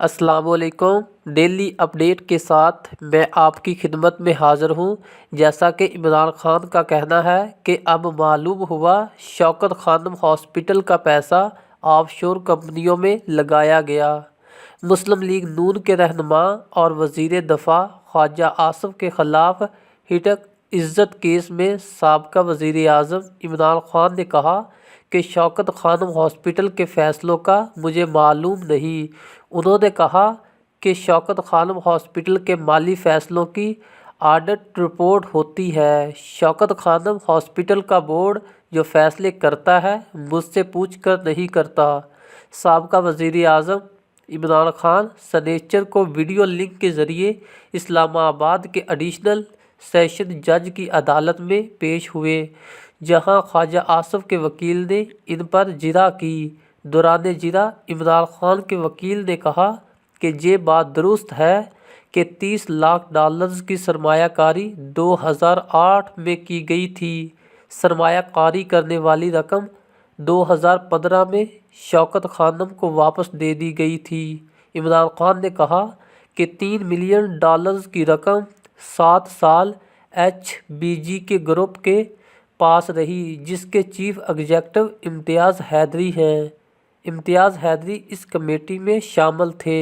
السلام علیکم۔ Daily update کے ساتھ میں آپ کی خدمت میں حاضر ہوں۔ جیسا کہ عمران خان کا کہنا ہے کہ اب معلوم ہوا شوکت خانم ہاسپٹل کا پیسہ آف شور کمپنیوں میں لگایا گیا۔ مسلم لیگ نون کے رہنما اور وزیر دفاع خواجہ آصف کے خلاف ہتک عزت کیس میں سابقہ وزیر اعظم عمران خان نے کہا کہ شوکت خانم ہاسپٹل کے فیصلوں کا مجھے معلوم نہیں۔ انہوں نے کہا کہ شوکت خانم ہاسپٹل کے مالی فیصلوں کی آڈٹ رپورٹ ہوتی ہے۔ شوکت خانم ہاسپٹل کا بورڈ جو فیصلے کرتا ہے مجھ سے پوچھ کر نہیں کرتا۔ سابقہ وزیر اعظم عمران خان سنیچر کو ویڈیو لنک کے ذریعے اسلام آباد کے ایڈیشنل سیشن جج کی عدالت میں پیش ہوئے، جہاں خواجہ آصف کے وکیل نے ان پر جرح کی۔ دوران جرح عمران خان کے وکیل نے کہا کہ یہ بات درست ہے کہ $30 لاکھ کی سرمایہ کاری 2008 میں کی گئی تھی۔ سرمایہ کاری کرنے والی رقم 2015 میں شوکت خانم کو واپس دے دی گئی تھی۔ عمران خان نے کہا کہ $3 ملین کی رقم 7 سال HBG کے گروپ کے پاس رہی، جس کے چیف ایگزیکٹو امتیاز حیدری ہیں۔ امتیاز حیدری اس کمیٹی میں شامل تھے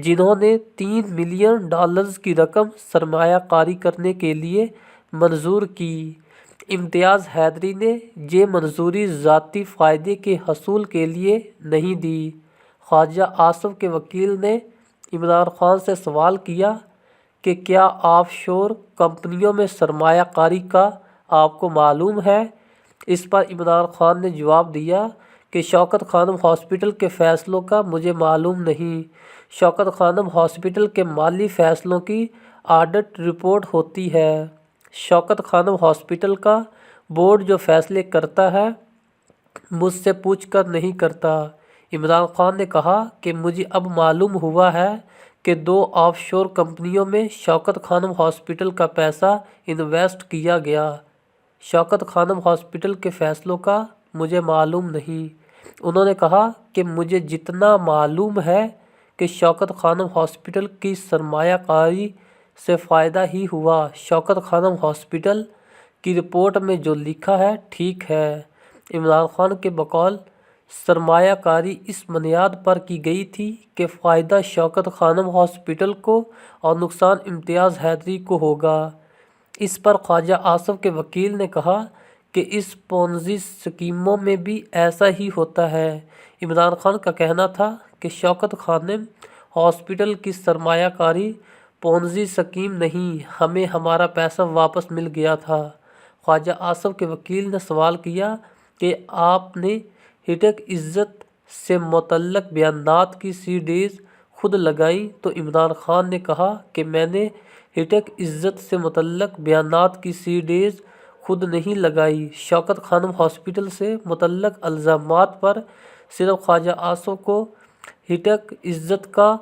جنہوں نے $3 ملین کی رقم سرمایہ کاری کرنے کے لیے منظور کی۔ امتیاز حیدری نے یہ منظوری ذاتی فائدے کے حصول کے لیے نہیں دی۔ خواجہ آصف کے وکیل نے عمران خان سے سوال کیا کہ کیا آف شور کمپنیوں میں سرمایہ کاری کا آپ کو معلوم ہے؟ اس پر عمران خان نے جواب دیا کہ شوکت خانم ہاسپٹل کے فیصلوں کا مجھے معلوم نہیں۔ شوکت خانم ہاسپٹل کے مالی فیصلوں کی آڈٹ رپورٹ ہوتی ہے۔ شوکت خانم ہاسپٹل کا بورڈ جو فیصلے کرتا ہے مجھ سے پوچھ کر نہیں کرتا۔ عمران خان نے کہا کہ مجھے اب معلوم ہوا ہے کہ 2 آف شور کمپنیوں میں شوکت خانم ہاسپٹل کا پیسہ انویسٹ کیا گیا۔ شوکت خانم ہاسپٹل کے فیصلوں کا مجھے معلوم نہیں۔ انہوں نے کہا کہ مجھے جتنا معلوم ہے کہ شوکت خانم ہاسپٹل کی سرمایہ کاری سے فائدہ ہی ہوا۔ شوکت خانم ہاسپٹل کی رپورٹ میں جو لکھا ہے ٹھیک ہے۔ عمران خان کے بقول سرمایہ کاری اس بنیاد پر کی گئی تھی کہ فائدہ شوکت خانم ہاسپٹل کو اور نقصان امتیاز حیدری کو ہوگا۔ اس پر خواجہ آصف کے وکیل نے کہا کہ اس پونزی اسکیموں میں بھی ایسا ہی ہوتا ہے۔ عمران خان کا کہنا تھا کہ شوکت خانم ہاسپٹل کی سرمایہ کاری پونزی اسکیم نہیں، ہمیں ہمارا پیسہ واپس مل گیا تھا۔ خواجہ آصف کے وکیل نے سوال کیا کہ آپ نے ہتک عزت سے متعلق بیانات کی CDs خود لگائیں، تو عمران خان نے کہا کہ میں نے ہتک عزت سے متعلق بیانات کی CDs خود نہیں لگائی۔ شوکت خانم ہاسپٹل سے متعلق الزامات پر صرف خواجہ آصف کو ہتک عزت کا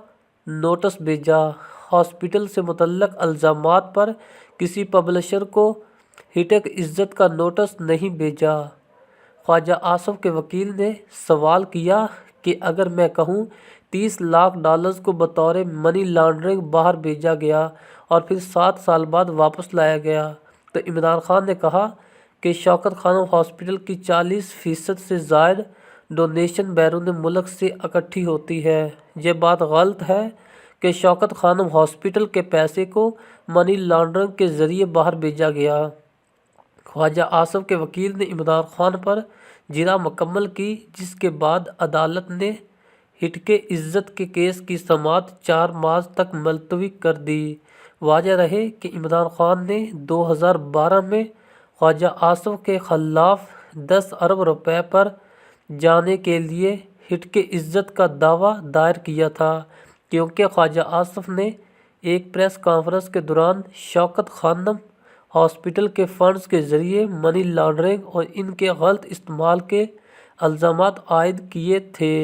نوٹس بھیجا۔ ہاسپٹل سے متعلق الزامات پر کسی پبلشر کو ہتک عزت کا نوٹس نہیں بھیجا۔ خواجہ آصف کے وکیل نے سوال کیا کہ اگر میں کہوں $30 لاکھ کو بطور منی لانڈرنگ باہر بھیجا گیا اور پھر 7 سال بعد واپس لایا گیا، تو عمران خان نے کہا کہ شوکت خانم ہاسپٹل کی 40% سے زائد ڈونیشن بیرون ملک سے اکٹھی ہوتی ہے۔ یہ بات غلط ہے کہ شوکت خانم ہاسپٹل کے پیسے کو منی لانڈرنگ کے ذریعے باہر بھیجا گیا۔ خواجہ آصف کے وکیل نے عمران خان پر جرح مکمل کی، جس کے بعد عدالت نے ہتک عزت کے کیس کی سماعت 4 مارچ تک ملتوی کر دی۔ واضح رہے کہ عمران خان نے 2012 میں خواجہ آصف کے خلاف 10 ارب روپے پر جانے کے لیے ہتک عزت کا دعویٰ دائر کیا تھا، کیونکہ خواجہ آصف نے ایک پریس کانفرنس کے دوران شوکت خانم ہاسپٹل کے فنڈز کے ذریعے منی لانڈرنگ اور ان کے غلط استعمال کے الزامات عائد کیے تھے۔